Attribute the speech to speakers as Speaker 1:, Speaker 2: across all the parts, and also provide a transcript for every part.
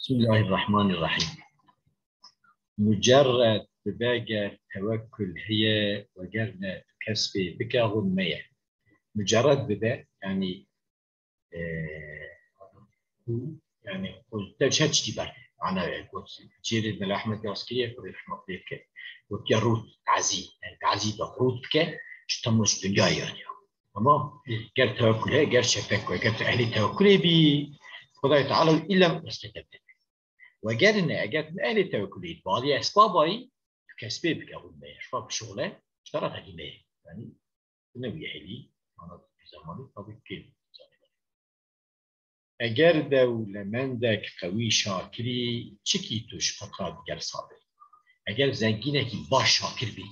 Speaker 1: بسم الله الرحمن الرحيم. مجرد بباقة توكل هي وقرنا كسبي بك غنمية. مجرد بباقة يعني يعني قلت شاتش دي بقى أنا قلت جيل من أحمد ياسكية في رحمة الله كه قلت يا روت عزي يعني عزي بروت كه تمش دنيا يعني تمام قال توكل هي قال شفك وقال أهل توكل بي خدای تعالی علم استفاده وگر نه اگر اهل توکلی بعضی اسبابی کسبی بکن میشه شغله اشتراط هدیه یعنی نمیه هلی آن زمانی طبیعی که اگر دولتمند قوی شاکری چکی توش فقط گر صابر اگر زنگینه کی باش شاکر بی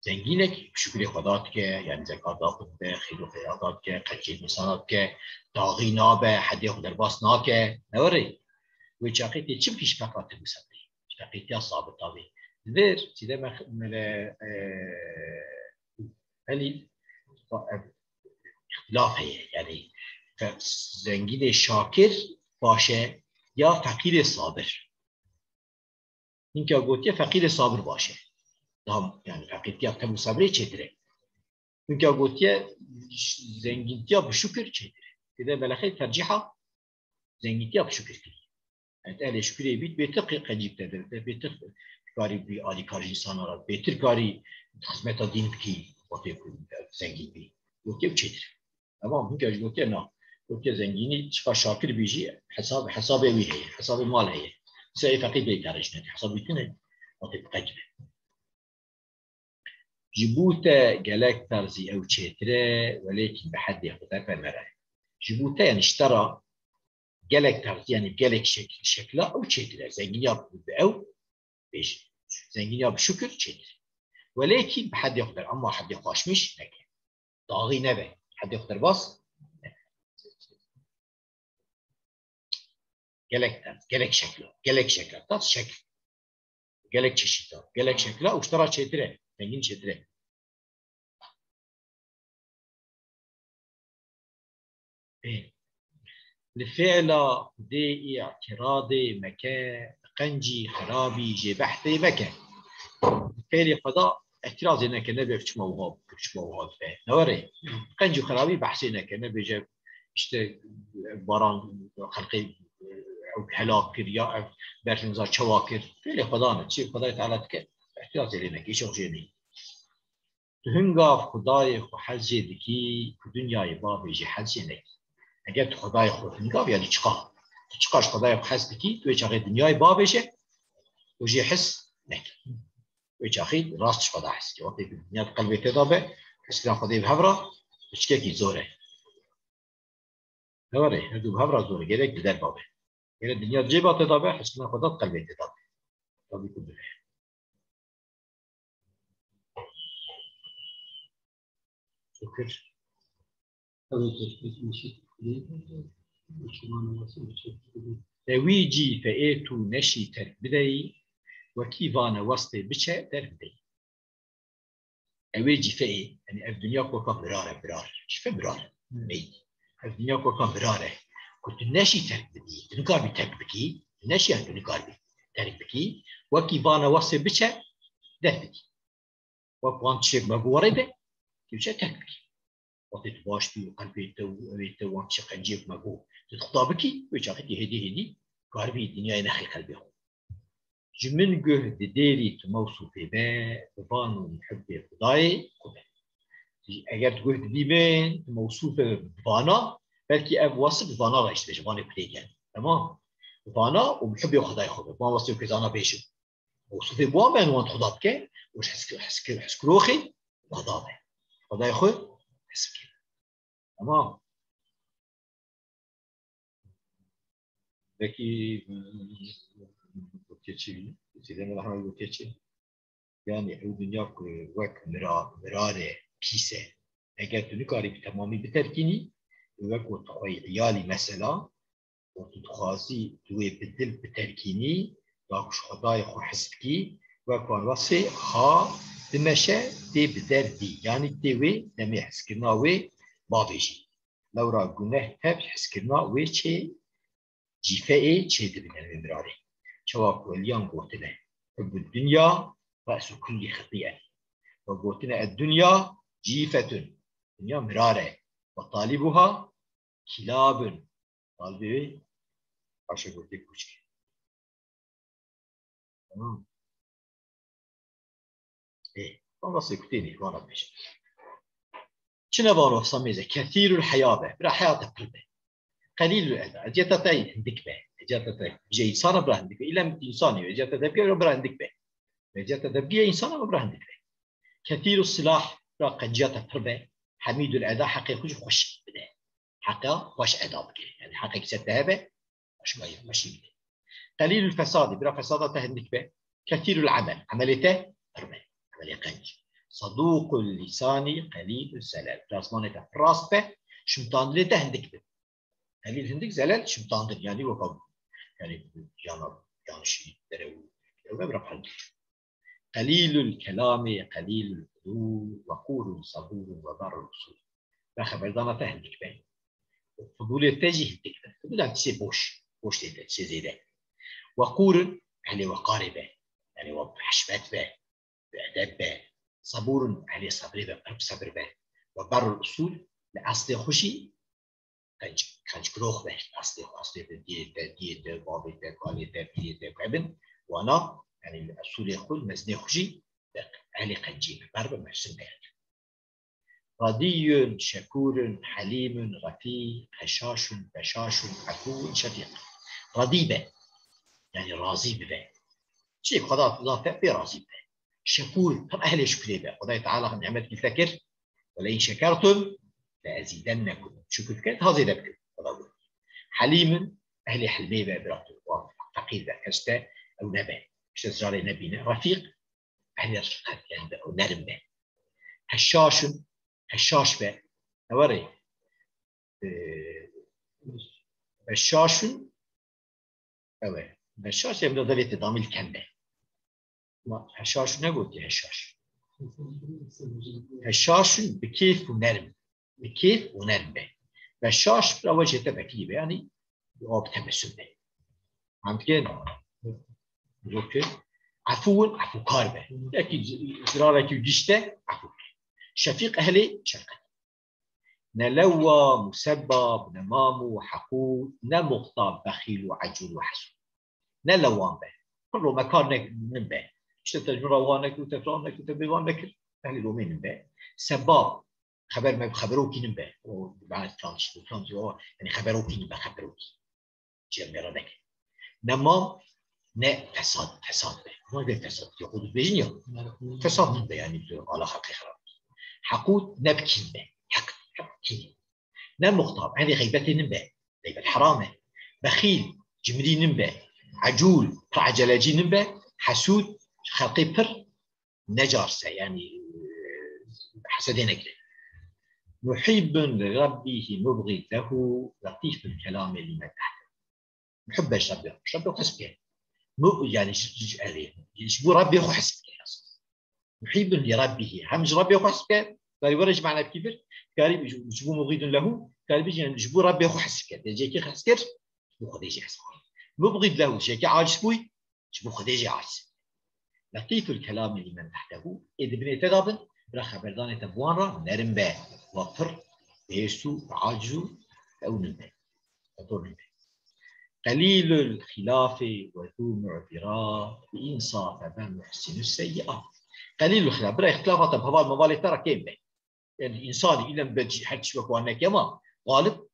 Speaker 1: زنگینه کی شکر خدا که یعنی زکات داد به خیر و خیرات که قچی مسانات که داغی نابه حدی خود درباس ناکه نوری وچاقیتی چی پیش فقط مسابقه چاقیتی اصاب طبیعی در چیزی من ولی اختلاف هست یعنی زنگین شاکر باشه یا فقیر صابر این که گویی فقیر صابر باشه دام یعنی فقیری ها تمو صبری چیدره این که گویی زنگینی ها بشکر چیدره دیده بالاخره ترجیحا زنگینی ها بشکر کنی اهل شکری بیت بهتر قجیب تر بهتر کاری بی عالی کاری انسان را بهتر کاری خدمت دین کی وقتی زنگین بی وقتی چیدره اما این که گویی نه وقتی زنگینی چقدر شاکر بیجی حساب ویه حساب مال هیه سعی فقیر بیترش نه حساب بیتونه وقتی قجیب جبوت جلك ترزي أو تشتري ولكن بحد ياخذها فمرة جبوت يعني اشترى جلك ترزي يعني بجلك شكله أو تشتري زنجياب أو بيش زنجياب شكر تشتري ولكن بحد ياخذها أما حد يقاش مش لكن طاغي نبي حد ياخذها باص جلك ترز جلك شكله ترز شكل جلك تشتري جلك شكله واشترى تشتري زنجين تشتري الفعل دي اعتراضي مكان قنجي خرابي جبحتي مكان الفعل قضاء اعتراضي انك نبي كش موهوب نوري قنجي خرابي بحثي انك نبي جاب اشت باران خلقي او هلاك يا برنزا شواكر فعل قضاء شيء قضاء تعالى تك اعتراضي انك ايش وجيني هنگا خدای خو حج دکی دنیای بابی جه حج نک اگر تو خدای خود هنگا یعنی چقاش خدای خو حج دکی تو چاقی دنیای بابی جه و جه حس نک و چاقی راستش خدا حس که وقتی دنیا قلبی تدابه حس کن خدای بهبرا بچکه کی زوره نوره هدو بهبرا زوره گرک بدر بابه اگر دنیا جیبا تدابه حس کن خدا قلبی تدابه طبی کن شكر ويجي فئتو نشي تربدي وكيفانا وسط بشا تربدي ويجي فئة يعني الدنيا كوكا برارة شفا برارة مي الدنيا كوكا برارة كنت نشي تربدي تنقار بتربكي نشي عندو نقار بتربكي وكيفانا وسط بشا تربدي وقوانت شيك مقوري به كيفشا تربكي وقتی تو باش بی قلبی تو وان چه قنجیب مگو تخطا بکی و چاقتی هدی کاربی دنیای نخی قلبی خود جمن جهد دیری تو موصوفه به بانو محب خدای خوبه اگر تو جهد بیمن تو موصوفه بانا بلکی اب وصف بانا رایشت بشه بانه پلیگن تمام بانا و محب خدای خوبه بان وصف کزانا بشه موصوفه بان من وان خدا بکن وش حس کروخی خدای خود اسمه تمام لكن وكتشي إذا ما راح وكتشي يعني الدنيا كوك مرارة كيسة أجل تنكاري بتمامي بتركيني وك وتخوي عيالي مثلا وتتخاصي توي بدل بتركيني داكش خداي خو حسبكي وكان وصي ها دمشة دي بدر دي يعني تيوي دمي حسكنا وي بابيجي لو را گناه تب حس کرنا وی چه جيفة شيء من المرارة شواك واليوم قوتنا حب الدنيا رأس كل خطيئة وقوتنا الدنيا جيفة الدنيا مرارة وطالبها كلاب طالبه عشان قلت لك وش تمام ايه والله سكتيني وانا بيش شنو بانو صميزه كثير الحياه برا حياته قلبه قليل الاداء جتتي عندك به جتتي جاي صار برا عندك الى انسان جتتي برا عندك به جتتي انسان برا عندك به كثير السلاح برا قنجته قلبه حميد الاداء حقيقي خوش بده حقا خوش اداء بك يعني حقيقي ستهبه مش ماشي قليل الفساد برا فسادته عندك به كثير العمل عملته قلبه عمليه قنج صدوق اللسان قليل الزلل راسمانته راسبه شمطان لته عندك به قليل عندك زلل شمطان يعني وقب يعني يعني شيء درو برا قليل الكلام قليل الفضول وقور صبور وبر الوصول فخبردانته عندك به فضول التجه عندك به فضول انت شيء بوش شيء زي ده وقور يعني وقاربه يعني وحشمت به بأدب به صبور عليه صبر به قلب صبر به وبر الأصول لأصل خوشي كنج كروخ به أصل ديت بابي قالي ديت ابن وأنا يعني الأصول يقول مزني خوشي علي قنجي برب محسن به رضي شكور حليم غفي خشاش بشاش عفو شفيق رضي به يعني راضي به شيء قضاء ذاته براضي به شكور طب أهل شكري بقى الله تعالى نعمتك الفكر ولئن شكرتم لأزيدنكم شكر كانت هذه ذبك حليم أهل حلمي بقى براتو فقير بقى كسته أو نبا مش تزرار نبينا رفيق أهل الرفقات يعني بقى ونرم بقى هشاش بقى نوري هشاش أوه هشاش يبدو ضليت ضامل كنبه هشاش نقول هشاش بكيف ونرم بكيف ونرم به بشاش بلا وجه تبكي يعني بأب تبسم به عمت كده اوكي عفو كار به اكيد زرارك يجشته عفو شفيق اهلي شرقه نلوى مسبب نمام حقود نمغتاب بخيل وعجول وحسود نلوان به كل مكان من به اشتت روانك وتفرانك وتبيوانك اهل الومين به سباب خبر ما بخبروكي نبه وبعد فرانش يعني خبروكي نبه خبروكي جميرانك نمام نه فساد به ما به فساد يقول بيجنيا فساد نبه يعني على حقيقة حقود نبكي به حقي نمختار هذه غيبتي نبه غيبة حرامه بخيل جمري نبه عجول عجلاجي نبه حسود خلقي بر نجارسه يعني حسدينك له محب لربه مبغض له لطيف الكلام لمن تحته محب ربه ربه حسبه يعني يجبو ربي هو حسبك محب لربه همج ربي هو حسبك قال ورج معنا بكبر قال يجبو مبغض له قال بيجي يجبو ربي هو حسبك يجيك حسكر يجبو خديجي حسبك مبغض له يجيك عاجز بوي يجبو خديجي عاجز لطيف الكلام لمن تحته إذا بنيت تدابن بلا خبردان تبوان را نرم به وفر بيسو عاجزو أو نبه أطور نبه قليل الخلاف وذو معذرات بإنصاف من محسن السيئات قليل الخلاف بلا اختلافات بهذا الموالي ترى كيف به يعني الإنسان إلا بجي حد شبك وأنا كما غالب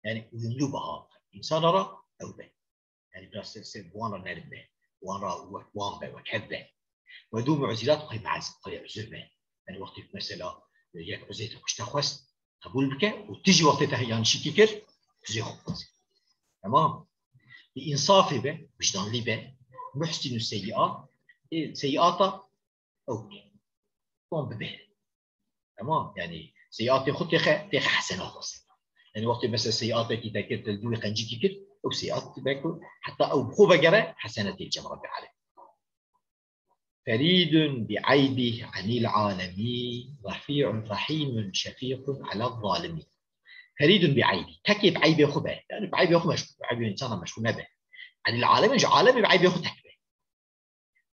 Speaker 1: يعني يذنبها إنسان را أو به يعني بلا بوان را نرم به وان به وكذا وذو معذرات قيم معز قيم عذر به يعني وقت مثلا يك عزيتك مش تخوست قبول بك وتجي وقتها يعني شي كيكر زي خبز تمام الانصاف به وجدان لي به محسن السيئات سيئات اوكي قوم به تمام يعني سيئات خد تخ حسنات اصلا يعني وقت مثلا سيئات كي تكت الدوي قنجي كيكر او سيئات باكل حتى او خوبه جرى حسنات الجمع رب العالمين فريد بعيبه عن العالمين رفيع رحيم شفيق على الظالمين فريد بعيبي تكي بعيبي خبه يعني بعيبي خو مشكو بعيبي انسان مشكو نبه يعني العالم مش عالمي بعيبي خو تكبه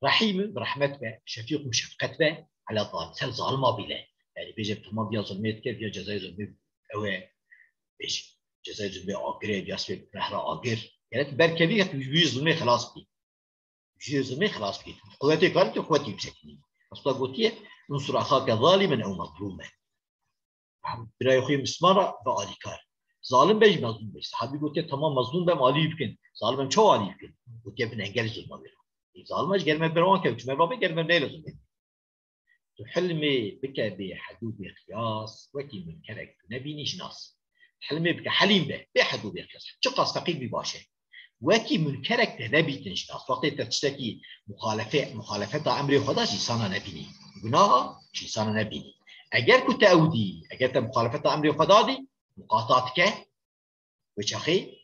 Speaker 1: رحيم برحمته شفيق مشفقته على ظالم سل ظالمه بلا يعني بيجي بتمام بيا ظلمت كيف يا جزاء ظلم او ايش جزاء ظلم اجر ياسف نهر اجر يعني بركبي بيجي ظلم خلاص بي بيجي ظلم خلاص بي قوتي كانت قوتي بشكل اصلا قلت انصر اخاك ظالما او مظلوما برای خوی مسمارا و عالی کار ظالم بیش مظلوم بیش صحابی گفت تمام مظلوم بم عالی بکن ظالم چه عالی بکن گفت ابن انگل ظلم بیرون ظالمش گرمه برون که چه مرابه گرمه نیل ظلم تو حلمي بك بحدود قياس وكي من كرك نبينيش ناس حلمي بك حليم به بحدود قياس شقاص فقير بباشه وكي من كرك نبي تنشناس وقت تشتكي مخالفه امر خدا شي سانا نبيني گناه شي سانا نبيني اگر كنت اودي اگر مخالفه امر خدا دي مقاطعتك وشخي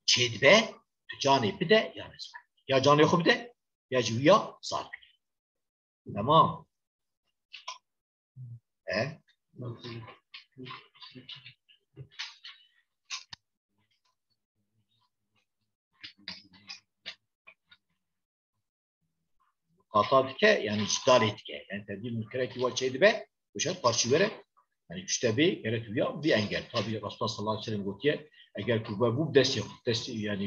Speaker 1: تشيد به تجاني بده يا نسمع يا جاني خوب ده يا جويا صار تمام مقاطعتك يعني جدالتك يعني تبديل من كراكي والشيء ده وش قارشي وره يعني كشتبه كرت ويا بأنجل طبيعي رسول صلى الله عليه وسلم قلت يا أجل كوبابو بدست يعني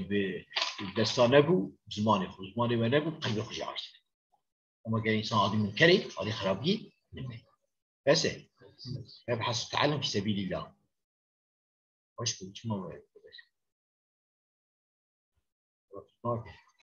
Speaker 1: بدستانه بو زمانه ونبو قلب خجي عايز أما جاي إنسان عادي من كري عادي خرابي منه بس يبحث التعلم في سبيل الله وش كنت ما